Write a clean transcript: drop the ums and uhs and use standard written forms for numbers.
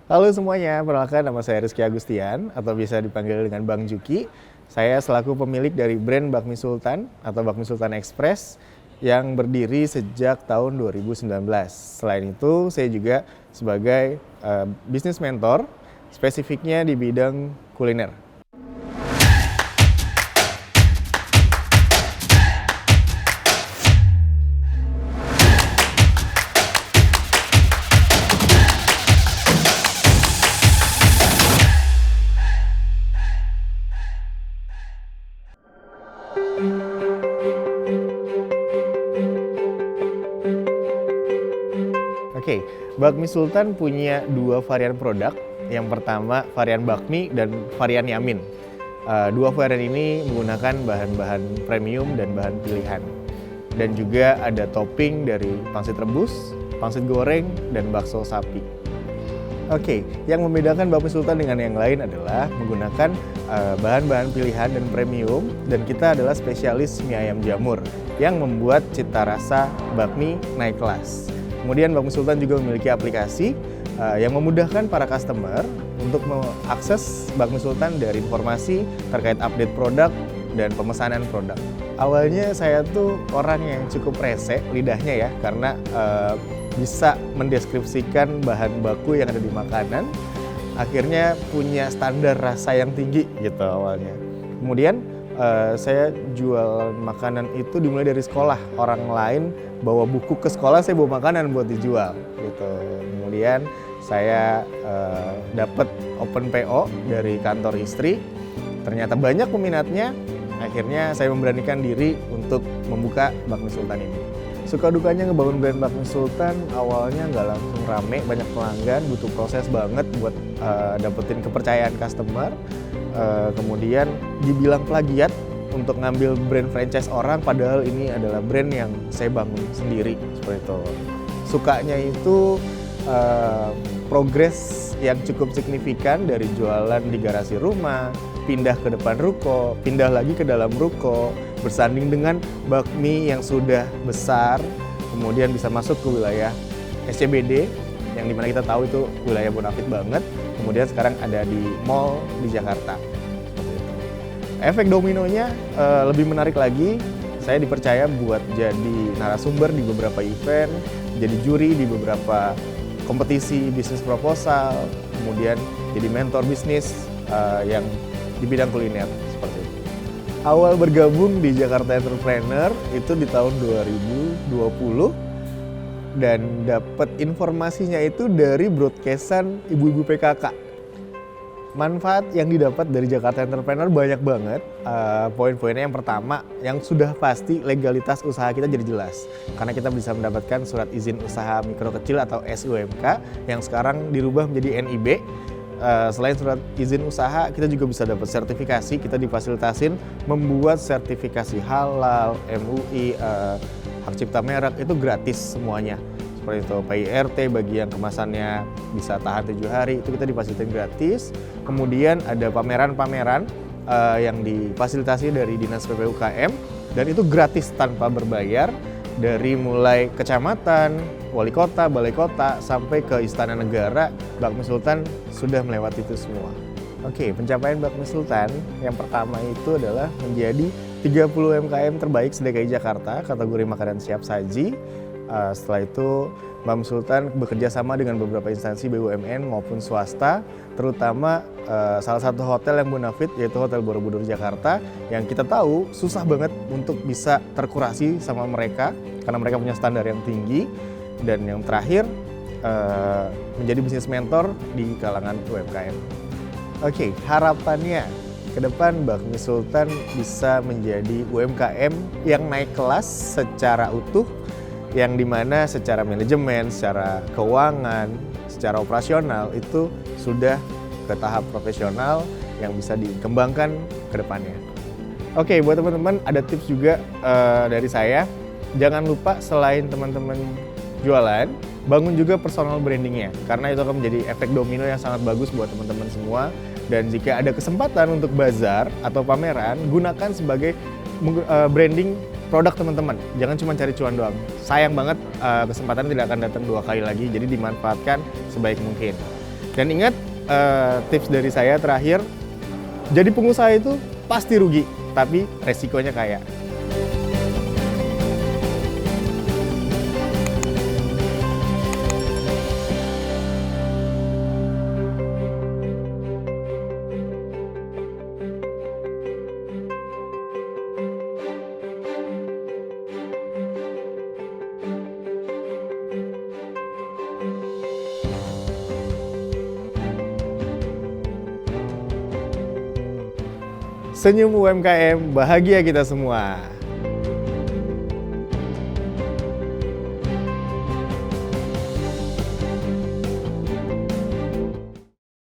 Halo semuanya, perkenalkan nama saya Rizky Agustian atau bisa dipanggil dengan Bang Juki. Saya selaku pemilik dari brand Bakmi Sultan atau Bakmi Sultan Express yang berdiri sejak tahun 2019. Selain itu, saya juga sebagai business mentor, spesifiknya di bidang kuliner. Oke, Bakmi Sultan punya dua varian produk. Yang pertama varian bakmi dan varian yamin. Dua varian ini menggunakan bahan-bahan premium dan bahan pilihan. Dan juga ada topping dari pangsit rebus, pangsit goreng, dan bakso sapi. Oke, yang membedakan Bakmi Sultan dengan yang lain adalah menggunakan bahan-bahan pilihan dan premium, dan kita adalah spesialis mie ayam jamur yang membuat cita rasa bakmi naik kelas. Kemudian Bakmi Sultan juga memiliki aplikasi yang memudahkan para customer untuk mengakses Bakmi Sultan dari informasi terkait update produk dan pemesanan produk. Awalnya saya tuh orang yang cukup rese lidahnya ya, karena bisa mendeskripsikan bahan baku yang ada di makanan. Akhirnya punya standar rasa yang tinggi gitu awalnya. Kemudian saya jual makanan itu dimulai dari sekolah. Orang lain bawa buku ke sekolah, saya bawa makanan buat dijual gitu. Kemudian saya dapat open PO dari kantor istri. Ternyata banyak peminatnya. Akhirnya saya memberanikan diri untuk membuka Bakmi Sultan ini. Suka dukanya ngebangun brand Bakmi Sultan, awalnya nggak langsung rame, banyak pelanggan, butuh proses banget buat dapetin kepercayaan customer. Kemudian dibilang plagiat untuk ngambil brand franchise orang, padahal ini adalah brand yang saya bangun sendiri, seperti itu. Sukanya itu progres yang cukup signifikan dari jualan di garasi rumah, pindah ke depan ruko, pindah lagi ke dalam ruko, bersanding dengan bakmi yang sudah besar, kemudian bisa masuk ke wilayah SCBD, yang dimana kita tahu itu wilayah bonafit banget, kemudian sekarang ada di mall di Jakarta. Efek dominonya lebih menarik lagi, saya dipercaya buat jadi narasumber di beberapa event, jadi juri di beberapa kompetisi bisnis proposal, kemudian jadi mentor bisnis yang di bidang kuliner seperti itu. Awal bergabung di Jakarta Entrepreneur itu di tahun 2020 dan dapat informasinya itu dari broadcastan ibu-ibu PKK. Manfaat yang didapat dari Jakarta Entrepreneur banyak banget. Poin-poinnya yang pertama, yang sudah pasti legalitas usaha kita jadi jelas. Karena kita bisa mendapatkan surat izin usaha mikro kecil atau SUMK yang sekarang dirubah menjadi NIB. Selain surat izin usaha, kita juga bisa dapat sertifikasi. Kita difasilitasin membuat sertifikasi halal, MUI, hak cipta merek, itu gratis semuanya. Seperti itu, PIRT bagi yang kemasannya bisa tahan 7 hari, itu kita difasilitasi gratis. Kemudian ada pameran-pameran yang difasilitasi dari Dinas PPUKM, dan itu gratis tanpa berbayar. Dari mulai kecamatan, wali kota, balai kota, sampai ke Istana Negara, Bakmi Sultan sudah melewati itu semua. Oke, pencapaian Bakmi Sultan yang pertama itu adalah menjadi 30 UMKM terbaik se-DKI Jakarta, kategori makanan siap saji. Setelah itu, Bakmi Sultan bekerja sama dengan beberapa instansi BUMN maupun swasta, terutama salah satu hotel yang bonafit yaitu Hotel Borobudur Jakarta, yang kita tahu susah banget untuk bisa terkurasi sama mereka karena mereka punya standar yang tinggi. Dan yang terakhir, menjadi bisnis mentor di kalangan UMKM. Oke, harapannya ke depan Bakmi Sultan bisa menjadi UMKM yang naik kelas secara utuh, yang dimana secara manajemen, secara keuangan, secara operasional itu sudah ke tahap profesional yang bisa dikembangkan ke depannya. Oke, buat teman-teman ada tips juga dari saya. Jangan lupa selain teman-teman jualan, bangun juga personal brandingnya, karena itu akan menjadi efek domino yang sangat bagus buat teman-teman semua. Dan jika ada kesempatan untuk bazar atau pameran, gunakan sebagai branding produk teman-teman. Jangan cuma cari cuan doang. Sayang banget kesempatan tidak akan datang 2 kali lagi, jadi dimanfaatkan sebaik mungkin. Dan ingat, tips dari saya terakhir, jadi pengusaha itu pasti rugi, tapi resikonya kaya. Senyum UMKM, bahagia kita semua.